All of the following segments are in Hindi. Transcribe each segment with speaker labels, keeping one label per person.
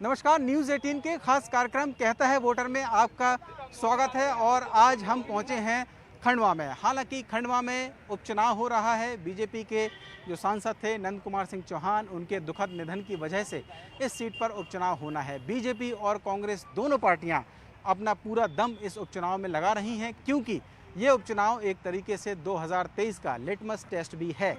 Speaker 1: नमस्कार, न्यूज़ 18 के खास कार्यक्रम कहता है वोटर में आपका स्वागत है। और आज हम पहुंचे हैं खंडवा में। हालांकि खंडवा में उपचुनाव हो रहा है। बीजेपी के जो सांसद थे नंद कुमार सिंह चौहान, उनके दुखद निधन की वजह से इस सीट पर उपचुनाव होना है। बीजेपी और कांग्रेस दोनों पार्टियां अपना पूरा दम इस उपचुनाव में लगा रही हैं, क्योंकि ये उपचुनाव एक तरीके से 2023 का लिटमस टेस्ट भी है।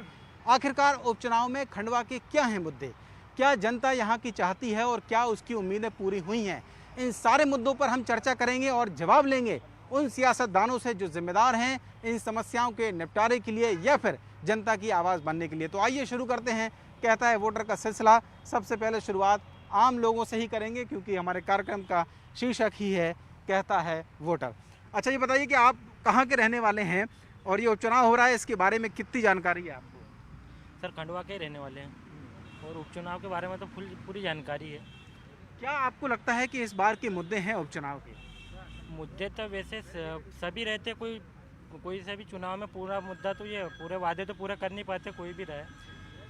Speaker 1: आखिरकार उपचुनाव में खंडवा के क्या हैं मुद्दे, क्या जनता यहाँ की चाहती है और क्या उसकी उम्मीदें पूरी हुई हैं, इन सारे मुद्दों पर हम चर्चा करेंगे और जवाब लेंगे उन सियासतदानों से जो जिम्मेदार हैं इन समस्याओं के निपटारे के लिए या फिर जनता की आवाज़ बनने के लिए। तो आइए शुरू करते हैं कहता है वोटर का सिलसिला। सबसे पहले शुरुआत आम लोगों से ही करेंगे, क्योंकि हमारे कार्यक्रम का शीर्षक ही है कहता है वोटर। अच्छा, ये बताइए कि आप कहाँ के रहने वाले हैं और ये उपचुनाव हो रहा है, इसके बारे में कितनी जानकारी है आपको?
Speaker 2: सर, खंडवा के रहने वाले हैं और उपचुनाव के बारे में तो पूरी जानकारी है।
Speaker 1: क्या आपको लगता है कि इस बार के मुद्दे हैं उपचुनाव के?
Speaker 2: मुद्दे तो वैसे सभी रहते, कोई से भी चुनाव में पूरा मुद्दा तो ये पूरे वादे तो पूरे कर नहीं पाते कोई भी रहे,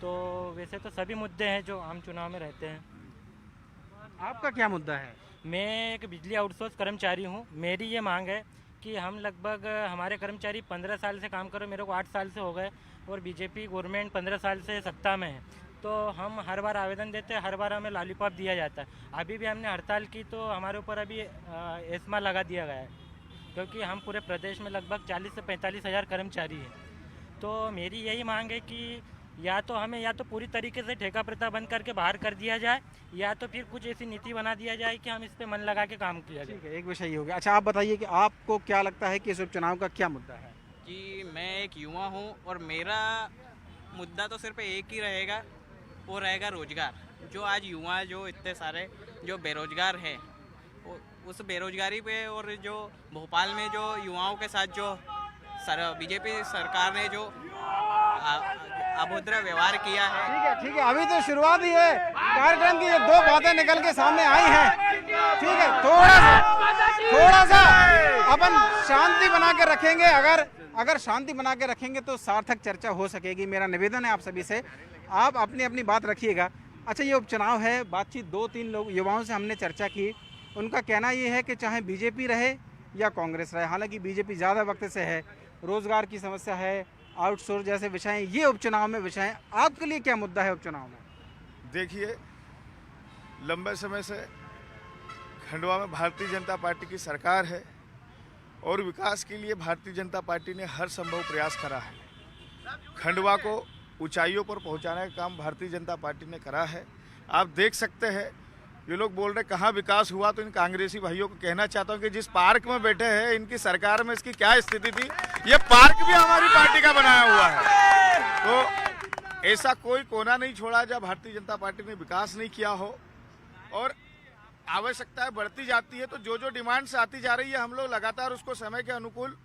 Speaker 2: तो वैसे तो सभी मुद्दे हैं जो आम चुनाव में रहते हैं।
Speaker 1: आपका क्या मुद्दा है?
Speaker 2: मैं एक बिजली आउटसोर्स कर्मचारी हूँ। मेरी ये मांग है कि हम लगभग हमारे कर्मचारी 15 साल से काम कर रहे, मेरे को 8 साल से हो गए और बीजेपी गवर्नमेंट 15 साल से सत्ता में है, तो हम हर बार आवेदन देते हैं, हर बार हमें लॉलीपॉप दिया जाता है। अभी भी हमने हड़ताल की तो हमारे ऊपर अभी एस्मा लगा दिया गया है, क्योंकि हम पूरे प्रदेश में लगभग 40 से 45 हज़ार कर्मचारी हैं। तो मेरी यही मांग है कि या तो हमें या तो पूरी तरीके से ठेका प्रथा बंद करके बाहर कर दिया जाए, या तो फिर कुछ ऐसी नीति बना दिया जाए कि हम इस पर मन लगा के काम किया जाए।
Speaker 1: ठीक है, एक विषय ही हो गया। अच्छा, आप बताइए कि आपको क्या लगता है कि इस उपचुनाव का क्या मुद्दा है?
Speaker 3: कि मैं एक युवा हूँ और मेरा मुद्दा तो सिर्फ एक ही रहेगा, वो रहेगा रोजगार। जो आज युवा जो इतने सारे जो बेरोजगार है, उस बेरोजगारी पे और जो भोपाल में जो युवाओं के साथ जो बीजेपी सरकार ने जो अभद्र व्यवहार किया है।
Speaker 1: ठीक है, अभी तो शुरुआत ही है कार्यक्रम की। ये दो बातें निकल के सामने आई हैं। ठीक है, थोड़ा सा अपन शांति बना के रखेंगे। अगर शांति बना के रखेंगे तो सार्थक चर्चा हो सकेगी। मेरा निवेदन है आप सभी से, आप अपनी अपनी बात रखिएगा। अच्छा, ये उपचुनाव है, बातचीत 2-3 लोग युवाओं से हमने चर्चा की। उनका कहना ये है कि चाहे बीजेपी रहे या कांग्रेस रहे, हालांकि बीजेपी ज़्यादा वक्त से है, रोजगार की समस्या है, आउटसोर्स जैसे विषय, ये उपचुनाव में विषय हैं। आपके लिए क्या मुद्दा है उपचुनाव में?
Speaker 4: देखिए, लंबे समय से खंडवा में भारतीय जनता पार्टी की सरकार है और विकास के लिए भारतीय जनता पार्टी ने हर संभव प्रयास करा है। खंडवा को ऊंचाइयों पर पहुंचाने का काम भारतीय जनता पार्टी ने करा है। आप देख सकते हैं, ये लोग बोल रहे कहाँ विकास हुआ, तो इन कांग्रेसी भाइयों को कहना चाहता हूँ कि जिस पार्क में बैठे हैं, इनकी सरकार में इसकी क्या स्थिति थी, ये पार्क भी हमारी पार्टी का बनाया हुआ है। तो ऐसा कोई कोना नहीं छोड़ा जब भारतीय जनता पार्टी ने विकास नहीं किया हो। और आवश्यकताएं बढ़ती जाती है तो जो डिमांड्स आती जा रही है, हम लोग लगातार उसको समय के अनुकूल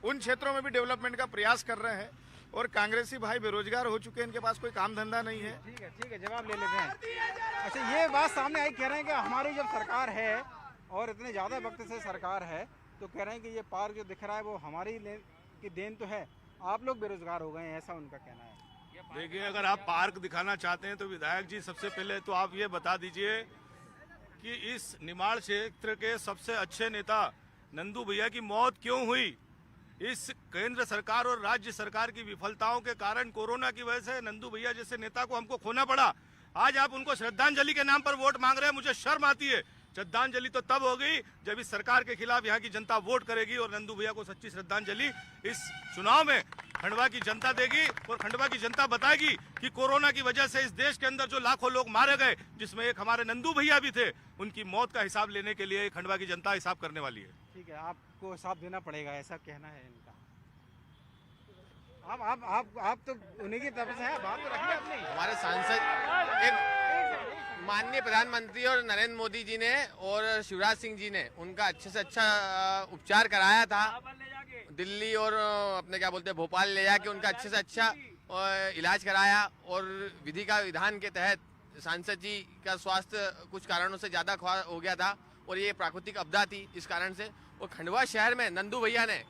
Speaker 4: उन क्षेत्रों में भी डेवलपमेंट का प्रयास कर रहे हैं। और कांग्रेसी भाई बेरोजगार हो चुके हैं, इनके पास कोई काम धंधा नहीं है।
Speaker 1: ठीक है, जवाब ले लेते हैं। अच्छा, ये बात सामने आई, कह रहे हैं कि हमारी जब सरकार है और इतने ज़्यादा वक्त से सरकार है, तो कह रहे हैं कि ये पार्क जो दिख रहा है वो हमारी की देन तो है, आप लोग बेरोजगार हो गए हैं, ऐसा उनका कहना है।
Speaker 5: देखिए, अगर आप पार्क दिखाना चाहते हैं तो विधायक जी, सबसे पहले तो आप ये बता दीजिए कि इस निमाड़ क्षेत्र के सबसे अच्छे नेता नंदू भैया की मौत क्यों हुई? इस केंद्र सरकार और राज्य सरकार की विफलताओं के कारण, कोरोना की वजह से नंदू भैया जैसे नेता को हमको खोना पड़ा। आज आप उनको श्रद्धांजलि के नाम पर वोट मांग रहे हैं, मुझे शर्म आती है। श्रद्धांजलि तो तब होगी जब इस सरकार के खिलाफ यहाँ की जनता वोट करेगी और नंदू भैया को सच्ची श्रद्धांजलि इस चुनाव में खंडवा की जनता देगी। और खंडवा की जनता बताएगी कि कोरोना की वजह से इस देश के अंदर जो लाखों लोग मारे गए, जिसमें एक हमारे नंदू भैया भी थे, उनकी मौत का हिसाब लेने के लिए खंडवा की जनता हिसाब करने वाली है।
Speaker 1: ठीक है, आपको हिसाब देना पड़ेगा, ऐसा कहना है इनका। आप तो उन्हीं की तरफ से हैं, बात तो रखिए अपनी।
Speaker 6: हमारे सांसद एक माननीय प्रधानमंत्री और नरेंद्र मोदी जी ने और शिवराज सिंह जी ने उनका अच्छे से अच्छा उपचार कराया था दिल्ली और अपने क्या बोलते हैं भोपाल ले जाके उनका अच्छे से अच्छा इलाज कराया। और विधि का विधान के तहत सांसद जी का स्वास्थ्य कुछ कारणों से ज़्यादा हो गया था और ये प्राकृतिक आपदा थी, इस कारण से। और खंडवा शहर में नंदू भैया ने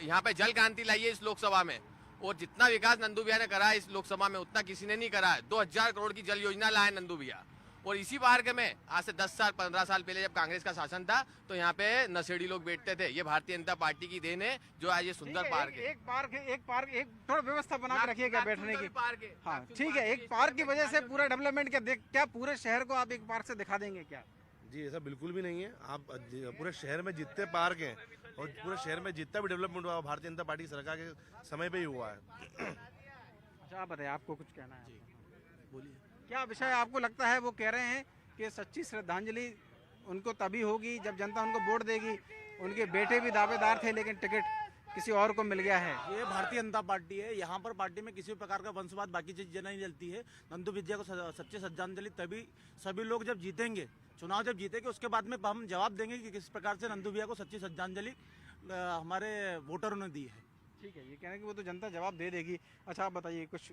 Speaker 6: यहाँ पे जल क्रांति लाई है इस लोकसभा में, और जितना विकास नंदू भैया ने करा है इस लोकसभा में उतना किसी ने नहीं करा है। 2000 करोड़ की जल योजना लाए नंदू भैया। और इसी पार्क में आज से 10 साल 15 साल पहले जब कांग्रेस का शासन था तो यहाँ पे नशेड़ी लोग बैठते थे। ये भारतीय जनता पार्टी की देन है जो आज ये सुंदर पार्क है।
Speaker 1: एक थोड़ा व्यवस्था बना के रखिएगा बैठने की।
Speaker 6: पार्क है।
Speaker 1: हाँ ठीक है, एक पार्क की वजह से पूरा डेवलपमेंट क्या पूरे शहर को आप एक पार्क से दिखा देंगे क्या?
Speaker 7: जी ऐसा बिल्कुल भी नहीं है। आप पूरे शहर में जितने पार्क हैं और पूरे शहर में जितना भी डेवलपमेंट हुआ भारतीय जनता पार्टी सरकार के समय पे ही हुआ है।
Speaker 1: अच्छा आप बताइए, आपको कुछ कहना है?
Speaker 7: बोलिए।
Speaker 1: क्या विषय आपको लगता है? वो कह रहे हैं कि सच्ची श्रद्धांजलि उनको तभी होगी जब जनता उनको वोट देगी। उनके बेटे भी दावेदार थे लेकिन टिकट किसी और को मिल गया है।
Speaker 8: ये भारतीय जनता पार्टी है। यहाँ पर पार्टी में किसी प्रकार का वंशवाद बाकी चीजें नहीं चलती है। नंदू विद्या को सच्ची श्रद्धांजलि तभी सभी लोग जब जीतेंगे, चुनाव जब जीतेंगे उसके बाद में हम जवाब देंगे कि किस प्रकार से नंदू भैया को सच्ची श्रद्धांजलि हमारे वोटरों ने दी है।
Speaker 1: ठीक है, ये कहना कि वो तो जनता जवाब दे देगी। अच्छा आप बताइए, कुछ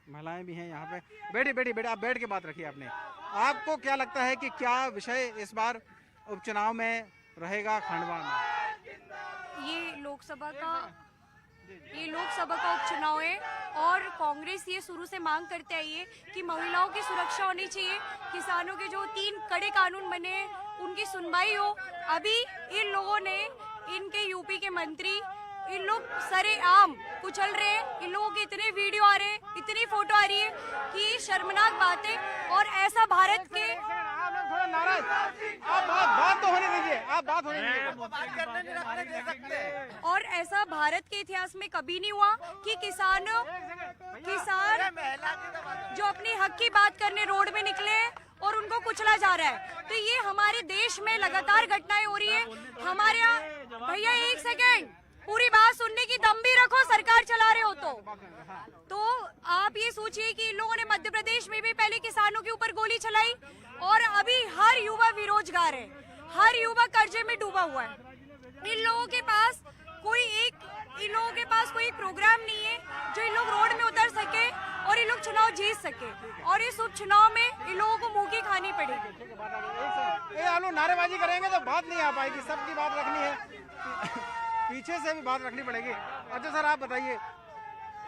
Speaker 1: महिलाएं भी हैं यहाँ पे। बैठिए आप बैठ के बात रखिए आपने। आपको क्या लगता है कि क्या विषय इस बार उपचुनाव में रहेगा खंडवा में?
Speaker 9: ये लोकसभा का उपचुनाव है और कांग्रेस ये शुरू से मांग करते आई है कि महिलाओं की सुरक्षा होनी चाहिए। किसानों के जो 3 कड़े कानून बने उनकी सुनवाई हो। अभी इन लोगों ने, इनके यूपी के मंत्री, इन लोग सरेआम कुचल रहे हैं। इन लोगों के इतने वीडियो आ रहे हैं, इतनी फोटो आ रही है कि शर्मनाक बात है। और ऐसा भारत के
Speaker 1: थोड़ा नाराज, आप बात तो होने दीजिए, आप बात होने दीजिए।
Speaker 9: और ऐसा भारत के इतिहास में कभी नहीं हुआ कि किसान जो अपनी हक की बात करने रोड में निकले और उनको कुचला जा रहा है। तो ये हमारे देश में लगातार घटनाएं हो रही है। हमारे यहाँ भैया एक सेकेंड, पूरी बात सुनने की दम भी रखो, सरकार चला रहे हो तो आप ये सोचिए कि इन लोगों ने मध्य प्रदेश में भी पहले किसानों के ऊपर गोली चलाई और अभी हर युवा बेरोजगार है, हर युवा कर्जे में डूबा हुआ है। इन लोगों के पास कोई प्रोग्राम नहीं है जो इन लोग रोड में उतर सके और इन लोग चुनाव जीत सके। और इस उपचुनाव में इन लोगों को मुंह की खानी पड़ेगी।
Speaker 1: आप लोग नारेबाजी करेंगे तो बात नहीं आ पाएगी, सबकी बात रखनी है, पीछे से भी बात रखनी पड़ेगी। अच्छा सर आप बताइए,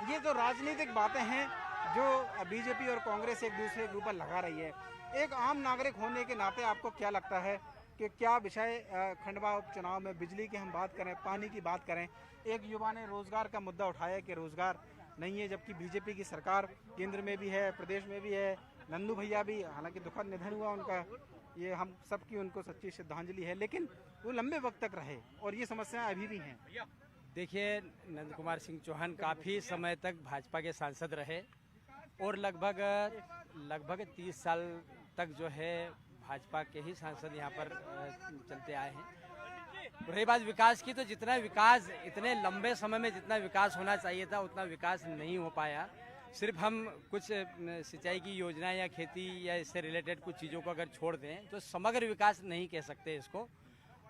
Speaker 1: ये जो राजनीतिक बातें हैं जो बीजेपी और कांग्रेस एक दूसरे के ऊपर लगा रही है, एक आम नागरिक होने के नाते आपको क्या लगता है कि क्या विषय खंडवा उपचुनाव में, बिजली की हम बात करें, पानी की बात करें, एक युवा ने रोजगार का मुद्दा उठाया कि रोजगार नहीं है, जबकि बीजेपी की सरकार केंद्र में भी है, प्रदेश में भी है। नंदू भैया भी, हालांकि दुखद निधन हुआ उनका, ये हम सबकी उनको सच्ची श्रद्धांजलि है, लेकिन वो लंबे वक्त तक रहे और ये समस्याएं अभी भी हैं।
Speaker 10: देखिए, नंद कुमार सिंह चौहान काफ़ी समय तक भाजपा के सांसद रहे और लगभग 30 साल तक जो है भाजपा के ही सांसद यहाँ पर चलते आए हैं। रही बात विकास की, तो जितना विकास इतने लंबे समय में जितना विकास होना चाहिए था उतना विकास नहीं हो पाया। सिर्फ हम कुछ सिंचाई की योजना या खेती या इससे रिलेटेड कुछ चीज़ों को अगर छोड़ दें तो समग्र विकास नहीं कह सकते इसको,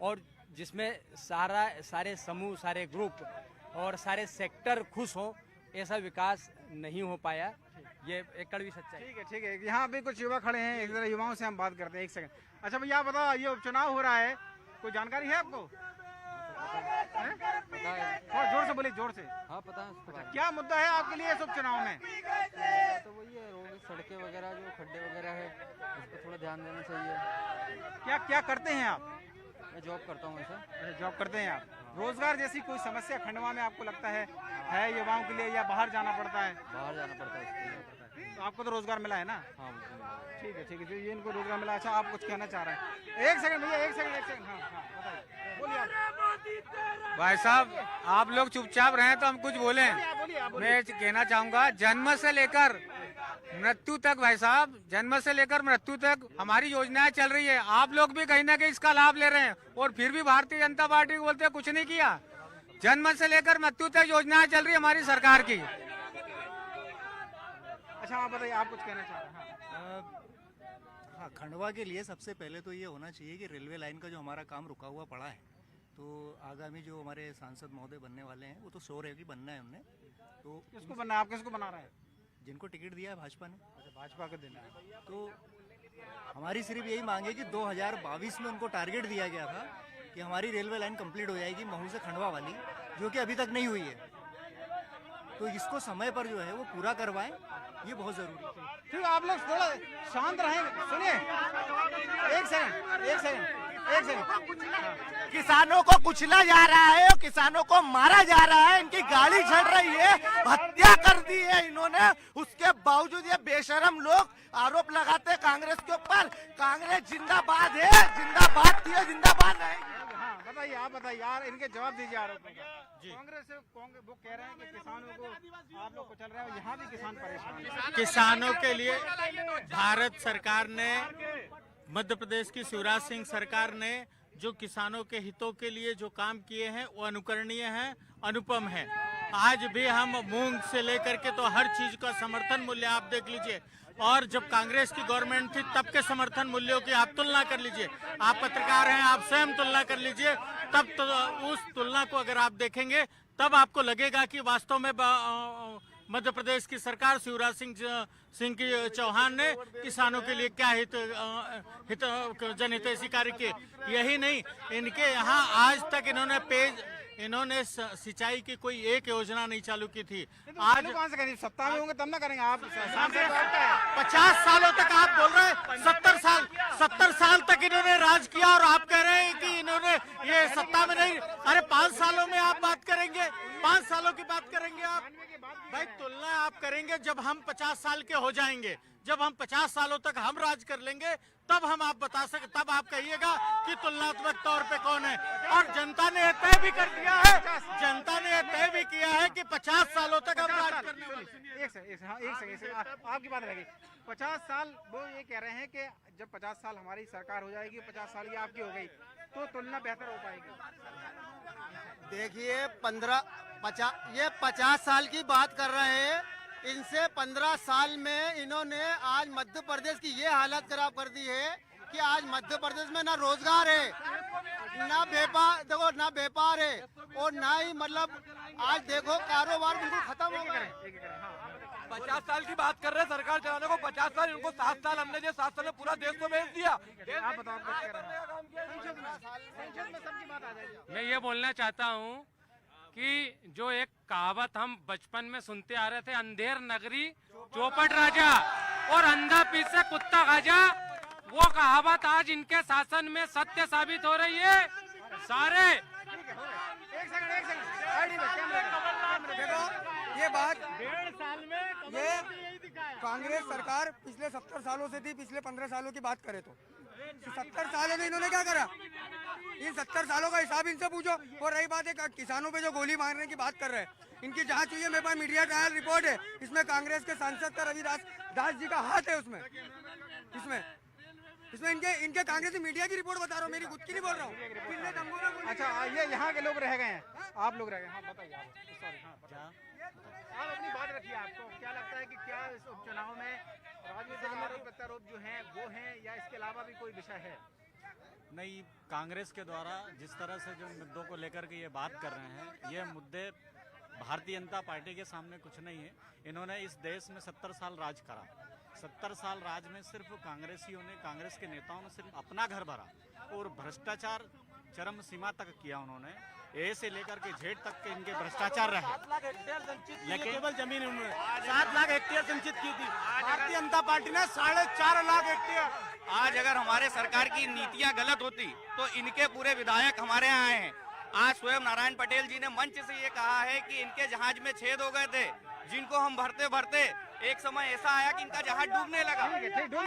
Speaker 10: और जिसमें सारे समूह, सारे ग्रुप और सारे सेक्टर खुश हों, ऐसा विकास नहीं हो पाया। ये एक कड़वी सच्चाई।
Speaker 1: ठीक है, यहाँ भी कुछ युवा खड़े हैं, एक जरा युवाओं से हम बात करते हैं। एक सेकंड। अच्छा भैया आप बताओ, ये उपचुनाव हो रहा है, कोई जानकारी है आपको?
Speaker 11: पता है।
Speaker 1: थोड़ा जोर से बोलिए, जोर से।
Speaker 11: हाँ पता है।
Speaker 1: क्या मुद्दा है आपके लिए इस उपचुनाव में?
Speaker 11: तो वही है, रोड, सड़कें वगैरह, जो खड्डे वगैरह है उस पर थोड़ा ध्यान देना चाहिए।
Speaker 1: क्या करते हैं आप?
Speaker 11: मैं जॉब करता हूँ ऐसा।
Speaker 1: अच्छा जॉब करते हैं आप। रोजगार जैसी कोई समस्या खंडवा में आपको लगता है युवाओं के लिए, या बाहर जाना पड़ता है?
Speaker 11: बाहर जाना पड़ता है।
Speaker 1: तो आपको तो रोजगार मिला है ना?
Speaker 11: हाँ
Speaker 1: ठीक है, ये इनको रोजगार मिला। अच्छा आप कुछ कहना चाह रहे हैं? एक सेकंड भैया, एक सेकंड। हाँ बताइए, बोलिए आप।
Speaker 12: भाई साहब आप लोग चुपचाप रहे तो हम कुछ बोले। मैं कहना चाहूँगा, जन्म से लेकर मृत्यु तक, भाई साहब जन्म से लेकर मृत्यु तक हमारी योजनाएं चल रही है। आप लोग भी कहीं ना कहीं इसका लाभ ले रहे हैं और फिर भी भारतीय जनता पार्टी को बोलते हैं कुछ नहीं किया। जन्म से लेकर मृत्यु तक योजनाएं चल रही है हमारी सरकार की।
Speaker 1: अच्छा आप बताइए, आप कुछ कहना चाह रहे हैं?
Speaker 13: हाँ, खंडवा के लिए सबसे पहले तो ये होना चाहिए कि रेलवे लाइन का जो हमारा काम रुका हुआ पड़ा है, तो आगामी जो हमारे सांसद महोदय बनने वाले हैं वो तो श्योर है कि बनना है उन्हें। तो
Speaker 1: किसको बनना है? आप किसको बना रहे हैं?
Speaker 13: जिनको टिकट दिया है भाजपा ने।
Speaker 1: अच्छा भाजपा को देना है।
Speaker 13: तो हमारी सिर्फ यही मांग है कि 2022 में उनको टारगेट दिया गया था कि हमारी रेलवे लाइन कंप्लीट हो जाएगी महू से खंडवा वाली, जो कि अभी तक नहीं हुई है। तो इसको समय पर जो है वो पूरा करवाएं, ये बहुत जरूरी है।
Speaker 1: ठीक है, आप लोग थोड़ा शांत रहेंगे। सुनिए, एक सेकंड।
Speaker 14: किसानों को कुचला जा रहा है और किसानों को मारा जा रहा है, इनकी गाड़ी चढ़ रही है, हत्या कर दी है इन्होंने। उसके बावजूद ये बेशरम लोग आरोप लगाते हैं कांग्रेस के ऊपर। कांग्रेस जिंदाबाद है, जिंदाबाद थी, जिंदाबाद रहेगी।
Speaker 1: हाँ बताइए, आप बताइए यार, इनके जवाब दीजिए आरोपों का। कांग्रेस वो कह रहे हैं कि किसानों को आप लोग कुचल रहे हैं, यहाँ भी किसान परेशान हैं।
Speaker 15: किसानों के लिए भारत सरकार ने, मध्य प्रदेश की शिवराज सिंह सरकार ने जो किसानों के हितों के लिए जो काम किए हैं वो अनुकरणीय हैं, अनुपम है। आज भी हम मूंग से लेकर के तो हर चीज का समर्थन मूल्य आप देख लीजिए, और जब कांग्रेस की गवर्नमेंट थी तब के समर्थन मूल्यों की आप तुलना कर लीजिए। आप पत्रकार हैं, आप स्वयं तुलना कर लीजिए, तब तो उस तुलना को अगर आप देखेंगे तब आपको लगेगा कि वास्तव में मध्य प्रदेश की सरकार शिवराज सिंह की चौहान ने किसानों के लिए क्या जनहितैषी कार्य किए। यही नहीं, इनके यहाँ आज तक इन्होंने सिंचाई की कोई एक योजना नहीं चालू की थी। आज
Speaker 1: कहाँ से करेंगे, सत्ता में होंगे तब ना करेंगे आप।
Speaker 15: 50 सालों तक आप बोल रहे हैं, 70 साल तक इन्होंने राज किया और आप कह रहे हैं कि इन्होंने ये सत्ता में नहीं। अरे 5 सालों में आप बात करेंगे, 5 सालों की बात करेंगे आप। भाई तुलना आप करेंगे जब हम 50 साल के हो जाएंगे, जब हम 50 सालों तक हम राज कर लेंगे, तब हम आप बता सके, तब आप कहिएगा कि तुलनात्मक तौर पे कौन है। और जनता ने तय भी कर दिया है, जनता ने तय भी किया है कि 50 सालों तक हम राज करने वाले।
Speaker 1: एक सेकंड, आपकी बात रहेगी। 50 साल वो ये कह रहे हैं कि जब 50 साल हमारी सरकार हो जाएगी, 50 साल की आपकी हो गई, तो तुलना बेहतर हो पाएगी।
Speaker 14: देखिए 50 साल की बात कर रहे हैं, इनसे 15 साल में इन्होंने आज मध्य प्रदेश की ये हालत खराब कर दी है कि आज मध्य प्रदेश में ना रोजगार है, ना व्यापार है, और ना ही मतलब आज देखो कारोबार बिल्कुल खत्म हो गए।
Speaker 16: 50 साल की बात कर रहे हैं सरकार चलाने को, 50 साल इनको 7 साल हमने दिया, 7 साल में पूरा देश को बेच दिया।
Speaker 1: आप बताओ,
Speaker 12: मैं ये बोलना चाहता हूँ कि जो एक कहावत हम बचपन में सुनते आ रहे थे, अंधेर नगरी चौपट राजा और अंधा पीछे कुत्ता खाजा, वो कहावत आज इनके शासन में सत्य साबित हो रही है। सारे
Speaker 17: देखो ये बात 1.5 साल में ये कांग्रेस सरकार पिछले 70 सालों से थी। पिछले 15 सालों की बात करें तो 70 सालों में इन्होंने क्या करा, इन 70 सालों का हिसाब इनसे पूछो। और रही बात है किसानों पे जो गोली मारने की बात कर रहे हैं, इनकी जांच हुई है, मेरे पास मीडिया ट्रायल रिपोर्ट है, इसमें कांग्रेस के सांसद का रविदास जी का हाथ है उसमें इनके कांग्रेस मीडिया की रिपोर्ट बता रहा हूँ, मेरी खुद की नहीं बोल रहा हूँ।
Speaker 1: अच्छा, ये यहाँ के लोग रह गए हैं, आप लोग रह गए। हाँ बताइए, आप अपनी बात रखिए। आपको क्या लगता है कि क्या इस उपचुनाव में राजनीतिक आरोप प्रत्यारोप जो हैं वो हैं, या इसके अलावा भी कोई विषय है?
Speaker 8: नहीं, कांग्रेस के द्वारा जिस तरह से जो मुद्दों को लेकर के ये बात कर रहे हैं, ये मुद्दे भारतीय जनता पार्टी के सामने कुछ नहीं है। इन्होंने इस देश में 70 साल राज करा। 70 साल राज में सिर्फ कांग्रेसियों ने, कांग्रेस के नेताओं ने सिर्फ अपना घर भरा और भ्रष्टाचार चरम सीमा तक किया उन्होंने। ए से लेकर के जेड तक के इनके भ्रष्टाचार रहे।
Speaker 16: 7 लाख हेक्टेयर संचित
Speaker 8: लेकिन
Speaker 16: केवल जमीन उन्होंने
Speaker 8: 7 लाख हेक्टेयर संचित की थी भारतीय जनता पार्टी ने, 4.5 लाख हेक्टेयर।
Speaker 14: आज अगर हमारे सरकार की नीतियां गलत होती तो इनके पूरे विधायक हमारे यहाँ आए हैं। आज स्वयं नारायण पटेल जी ने मंच से ये कहा है कि इनके जहाज में छेद हो गए थे, जिनको हम भरते भरते एक समय ऐसा आया कि इनका जहाज
Speaker 1: डूबने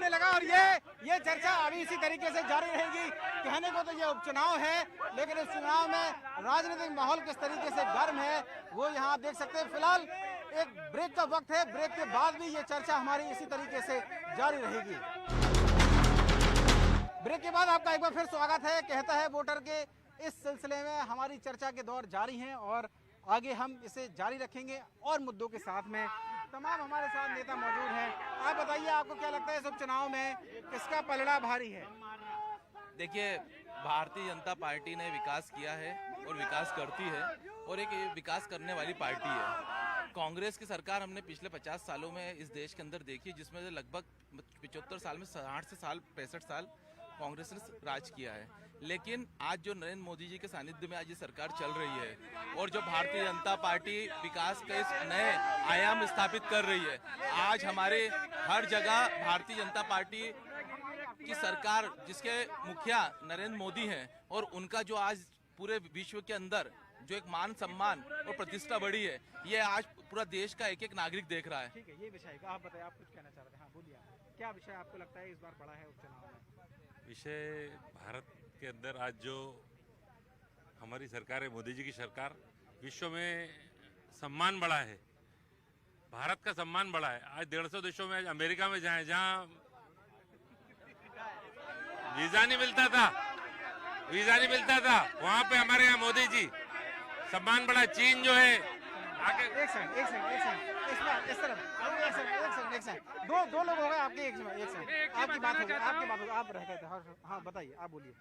Speaker 1: लगा। और ये चर्चा अभी इसी तरीके से जारी रहेगी। कहने को तो ये उपचुनाव है, लेकिन इस चुनाव में राजनीतिक माहौल किस तरीके से गर्म है वो यहाँ आप देख सकते हैं। फिलहाल एक ब्रेक का वक्त है, ब्रेक के बाद भी ये चर्चा हमारी इसी तरीके से जारी रहेगी। ब्रेक के बाद आपका एक बार फिर स्वागत है। कहता है वोटर के इस सिलसिले में हमारी चर्चा के दौर जारी हैं और आगे हम इसे जारी रखेंगे और मुद्दों के साथ में तमाम हमारे साथ नेता मौजूद हैं। आप बताइए, आपको क्या लगता है इस उपचुनाव में किसका पलड़ा भारी है?
Speaker 18: देखिए, भारतीय जनता पार्टी ने विकास किया है और विकास करती है और एक विकास करने वाली पार्टी है। कांग्रेस की सरकार हमने पिछले 50 सालों में इस देश के अंदर देखी, जिसमें से लगभग 75 साल में 60 से 65 साल कांग्रेस ने राज किया है। लेकिन आज जो नरेंद्र मोदी जी के सानिध्य में आज ये सरकार चल रही है और जो भारतीय जनता पार्टी विकास के नए आयाम स्थापित कर रही है, आज हमारे हर जगह भारतीय जनता पार्टी की सरकार जिसके मुखिया नरेंद्र मोदी हैं और उनका जो आज पूरे विश्व के अंदर जो एक मान सम्मान और प्रतिष्ठा बढ़ी है, ये आज पूरा देश का एक एक नागरिक देख रहा है।
Speaker 1: ठीक है, ये विषय का आप बताइए, आप कुछ कहना चाह रहे थे? हाँ बोलिए, क्या विषय आपको लगता है इस बार बड़ा है उपचुनाव में?
Speaker 19: विषय भारत के अंदर आज जो हमारी सरकार है, मोदी जी की सरकार, विश्व में सम्मान बढ़ा है, भारत का सम्मान बढ़ा है। आज 150 देशों में, अमेरिका में जाएं जहां वीजा नहीं मिलता था, वहां पे हमारे यहाँ मोदी जी सम्मान बढ़ा। चीन जो है आगे
Speaker 1: एक सेकंड इस तरफ दो लोग हो गए आपके, एक सेकंड आपकी बात हो गई, आप रह गए थे। हाँ बताइए, आप बोलिए।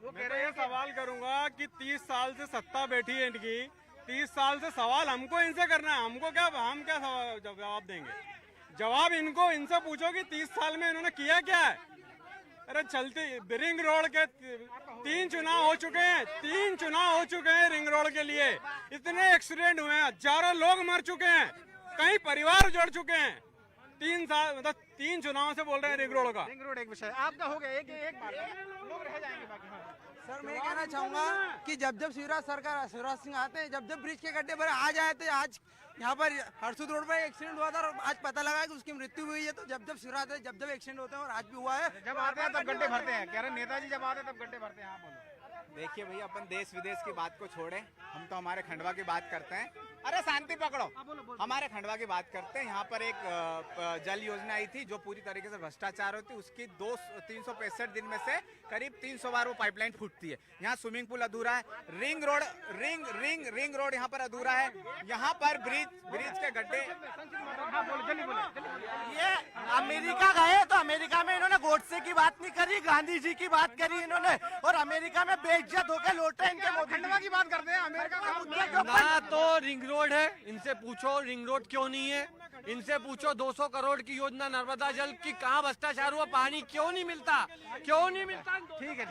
Speaker 20: वो कह रहे हैं, सवाल करूंगा कि 30 साल से सत्ता बैठी है इनकी, 30 साल से सवाल हमको इनसे करना है, हम क्या जवाब देंगे? जवाब इनसे पूछो कि 30 साल में इन्होंने किया क्या है। अरे चलते रिंग रोड के 3 चुनाव हो चुके हैं रिंग रोड के लिए। इतने एक्सीडेंट हुए हैं, हजारों लोग मर चुके हैं, कई परिवार उजड़ चुके हैं। 3 साल मतलब 3 चुनाव से बोल रहे हैं रिंग रोड का।
Speaker 1: रिंग रोड एक विषय आपका हो गया, एक बार लोग रह जाएंगे बाकी।
Speaker 17: सर मैं कहना चाहूंगा कि जब शिवराज सिंह आते हैं, जब ब्रिज के गड्ढे भरे आ जाए थे। आज यहाँ पर हरसूद रोड पर एक्सीडेंट हुआ था और आज पता लगा कि उसकी मृत्यु हुई है। तो जब एक्सीडेंट होते हैं और आज भी हुआ है,
Speaker 1: जब आते हैं तब गड्ढे भरते हैं। कह रहे नेताजी जब आते हैं तब गड्ढे भरते हैं। हाँ बोलो।
Speaker 21: देखिए भाई, अपन देश विदेश की बात को छोड़ें, हम तो हमारे खंडवा की बात करते हैं। अरे शांति पकड़ो, हमारे खंडवा की बात करते हैं। यहाँ पर एक जल योजना आई थी जो पूरी तरीके से भ्रष्टाचार होती है। उसकी 365 दिन में से करीब 300 बार वो पाइपलाइन फूटती है। यहाँ स्विमिंग पूल अधूरा है, रिंग रोड यहाँ पर अधूरा है। यहाँ पर ब्रिज के गड्ढे।
Speaker 14: ये अमेरिका गए तो अमेरिका में इन्होंने गोडसे की बात नहीं करी, गांधी जी की बात करी इन्होंने, और अमेरिका में बेइज्जत होकर लौटे इनके
Speaker 1: खंडवा की बात करते हैं। अमेरिका
Speaker 16: ना तो रिंग रोड है, इनसे पूछो रिंग रोड क्यों नहीं है, इनसे पूछो 200 करोड़ की योजना नर्मदा जल की कहाँ भ्रष्टाचार हुआ, पानी क्यों नहीं मिलता।
Speaker 1: ठीक है।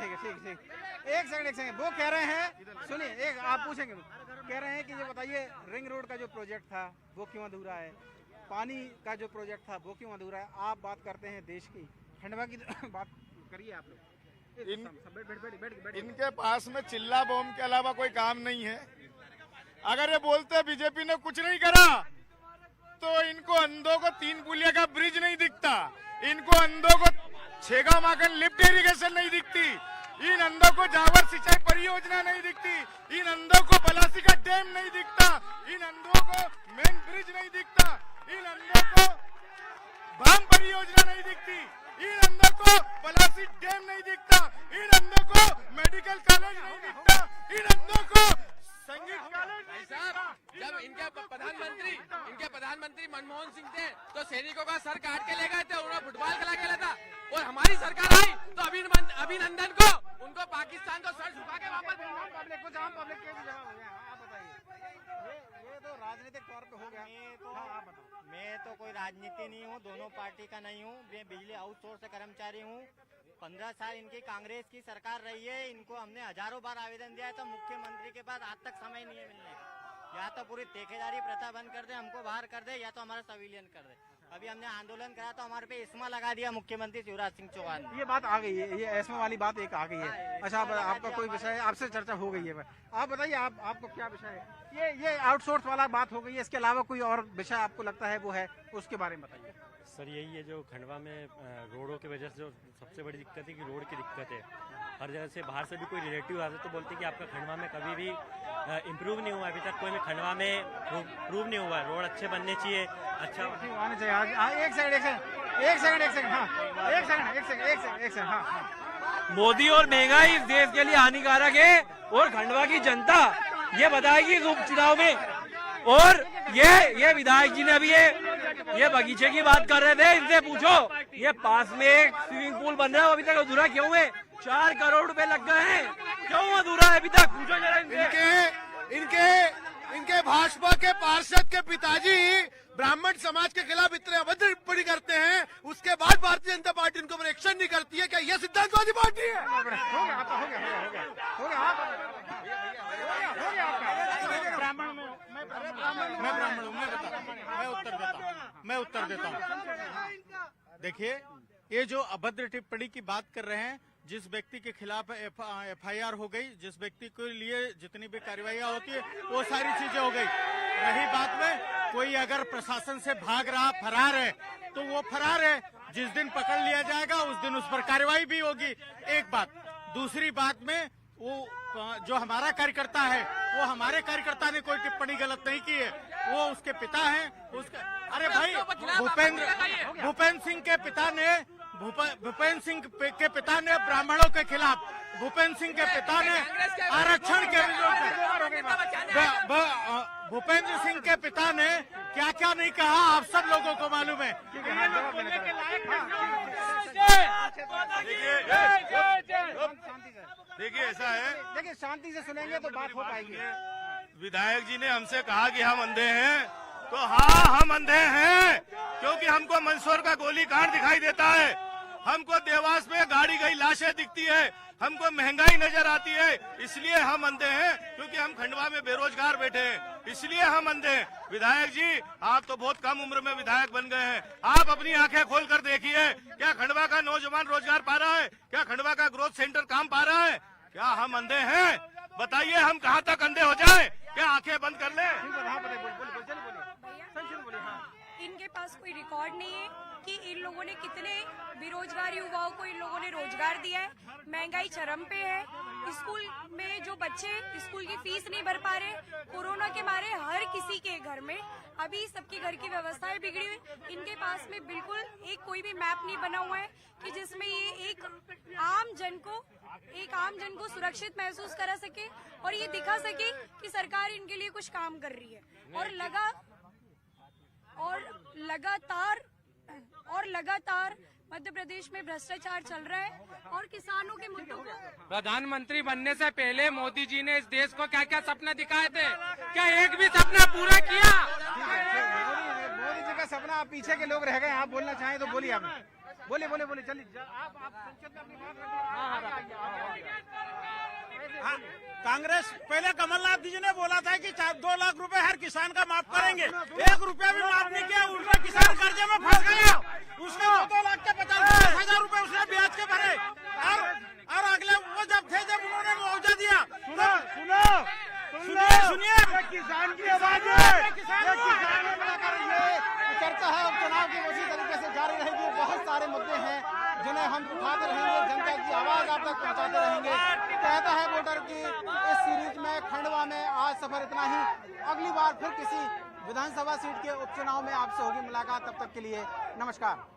Speaker 1: एक सेकंड वो कह रहे हैं, सुनिए, एक आप पूछेंगे, कह रहे हैं कि ये बताइए रिंग रोड का जो प्रोजेक्ट था वो क्यों अधूरा है, पानी का जो प्रोजेक्ट था वो क्यों अधूरा है। आप बात करते हैं देश की, खंडवा की बात करिए आप लोग।
Speaker 4: इनके पास में चिल्ला बम के अलावा कोई काम नहीं है। अगर ये बोलते बीजेपी ने कुछ नहीं करा तो इनको अंधों को 3 पुलिया का ब्रिज नहीं दिखता, इनको अंधों को छेगा माकन लिफ्ट इरिगेशन नहीं दिखती, इन अंधों को जावर सिंचाई परियोजना नहीं दिखती, इन अंधों को बलासी का डैम नहीं दिखता, इन अंधों को मेन ब्रिज नहीं दिखता, इन अंधों को भाम परियोजना नहीं दिखती, इन अंधों को पलासी डैम नहीं दिखता, इन अंधों को मेडिकल कॉलेज नहीं दिखता, इन अंधों को संगीत कॉलेज।
Speaker 12: जब इनके प्रधानमंत्री मनमोहन सिंह थे तो सैनिकों का सर काट के ले गए थे, उन्होंने फुटबॉल खिला के लेता, और हमारी सरकार आई तो अभिनंदन को उनको पाकिस्तान को सर झुका के वापस।
Speaker 1: पब्लिक के जवाब हो गया। आप बताइए, ये तो राजनीतिक तौर पे हो गया। आप बताओ।
Speaker 22: मैं तो कोई राजनीति नहीं हूँ, दोनों पार्टी का नहीं हूँ, मैं बिजली आउटसोर्स से कर्मचारी हूँ। 15 साल इनकी कांग्रेस की सरकार रही है, इनको हमने हजारों बार आवेदन दिया है, तो मुख्यमंत्री के पास आज तक समय नहीं है मिलने का। या तो पूरी ठेकेदारी प्रथा बंद कर दे, हमको बाहर कर दे, या तो हमारा संविलियन कर दे। अभी हमने आंदोलन करा तो हमारे पे इस्मा लगा दिया मुख्यमंत्री शिवराज सिंह चौहान ने।
Speaker 1: ये बात आ गई है, ये एस्मा वाली बात एक आ गई है। अच्छा, आपका कोई विषय है, आपसे चर्चा हो गई है, आप बताइए आपको क्या विषय है। ये आउटसोर्स वाला बात हो गई है, इसके अलावा कोई और विषय आपको लगता है वो है, उसके बारे में बताइए।
Speaker 23: सर यही है जो खंडवा में रोडों की वजह से जो सबसे बड़ी दिक्कत है कि रोड की दिक्कत है। हर जगह से बाहर से भी कोई रिलेटिव आते तो बोलते कि आपका खंडवा में कभी भी इम्प्रूव नहीं हुआ, अभी तक कोई में खंडवा में प्रूव नहीं हुआ। रोड अच्छे बनने चाहिए, अच्छा
Speaker 1: आने चाहिए। एक सेकंड। हाँ।
Speaker 16: मोदी और महंगाई इस देश के लिए हानिकारक है और खंडवा की जनता ये बताएगी उपचुनाव में। और ये विधायक जी ने अभी ये बगीचे की बात कर रहे थे, इनसे पूछो ये पास में एक स्विमिंग पूल बन रहा है, अभी तक अधूरा क्यों है? 4 करोड़ रुपए लग गए हैं, क्यों अधूरा है अभी तक? पूछो जरा इनसे।
Speaker 14: इनके भाजपा के पार्षद के पिताजी
Speaker 2: ब्राह्मण समाज के खिलाफ इतने अभद्र टिप्पणी करते हैं, उसके बाद भारतीय जनता पार्टी उनके ऊपर एक्शन नहीं करती है। क्या ये सिद्धांतवादी पार्टी है?
Speaker 15: मैं उत्तर देता हूँ। देखिए, ये जो अभद्र टिप्पणी की बात कर रहे हैं, जिस व्यक्ति के खिलाफ FIR हो गई, जिस व्यक्ति के लिए जितनी भी कार्रवाइयाँ होती है वो सारी चीजें हो गई। रही बात में कोई अगर प्रशासन से भाग रहा, फरार है, तो वो फरार है। जिस दिन पकड़ लिया जाएगा उस दिन उस पर कार्रवाई भी होगी। एक बात। दूसरी बात में वो जो हमारा कार्यकर्ता है, वो हमारे कार्यकर्ता ने कोई टिप्पणी गलत नहीं की है, वो उसके पिता हैं। उसके अरे भाई, भूपेंद्र सिंह के पिता ने ब्राह्मणों के खिलाफ, भूपेंद्र सिंह के पिता ने आरक्षण के भूपेंद्र सिंह के पिता ने क्या क्या नहीं कहा आप सब लोगों को मालूम है।
Speaker 7: देखिए ऐसा है,
Speaker 21: देखिए शांति से सुनेंगे तो बात हो पाएगी।
Speaker 7: विधायक जी ने हमसे कहा कि हम अंधे हैं, तो हाँ हम अंधे हैं, क्योंकि हमको मंदसौर का गोलीकांड दिखाई देता है, हमको देवास में गाड़ी गई लाशें दिखती है, हमको महंगाई नजर आती है, इसलिए हम अंधे हैं। क्योंकि हम खंडवा में बेरोजगार बैठे हैं, इसलिए हम अंधे हैं। विधायक जी, आप तो बहुत कम उम्र में विधायक बन गए हैं, आप अपनी आंखें खोल कर देखिए, क्या खंडवा का नौजवान रोजगार पा रहा है? क्या खंडवा का ग्रोथ सेंटर काम पा रहा है? क्या हम अंधे हैं? बताइए, हम कहाँ तक अंधे हो जाए? क्या आंखें बंद कर लें?
Speaker 9: इनके पास कोई रिकॉर्ड नहीं है कि इन लोगों ने कितने बेरोजगार युवाओं को इन लोगों ने रोजगार दिया है। महंगाई चरम पे है। स्कूल में जो बच्चे स्कूल की फीस नहीं भर पा रहे, कोरोना के मारे हर किसी के घर में अभी सबके घर की व्यवस्थाएं बिगड़ी हुई। इनके पास में बिल्कुल एक कोई भी मैप नहीं बना हुआ है कि जिसमें ये एक आम जन को सुरक्षित महसूस करा सके और ये दिखा सके कि सरकार इनके लिए कुछ काम कर रही है। और लगातार मध्य प्रदेश में भ्रष्टाचार चल रहा है और किसानों के मुद्दों को।
Speaker 12: प्रधानमंत्री बनने से पहले मोदी जी ने इस देश को क्या क्या सपने दिखाए थे? क्या एक भी सपना पूरा किया?
Speaker 21: मोदी जी का सपना, आप पीछे के लोग रह गए, आप बोलना चाहें तो बोलिए। आप बोले चलिए, आप संसद में अपनी बात
Speaker 15: हाँ, कांग्रेस पहले कमलनाथ जी ने बोला था कि 2 लाख रुपए हर किसान का माफ करेंगे, 1 रुपया भी माफ नहीं किया, उल्टा किसान कर्जे में फंस गया। उसने 2 लाख के 50,000 रुपए उसने ब्याज के भरे, और अगले वो जब उन्होंने मुआवजा दिया। सुनिए,
Speaker 21: किसान की आवाज है, चर्चा है उपचुनाव की उसी तरीके से जारी रहेगी। बहुत सारे मुद्दे हैं जिन्हें हम उठाते रहेंगे, जनता की आवाज आप तक पहुंचाते रहेंगे। कहता है वोटर की इस सीरीज में खंडवा में आज सफर इतना ही। अगली बार फिर किसी विधानसभा सीट के उपचुनाव में आपसे होगी मुलाकात। तब तक के लिए नमस्कार।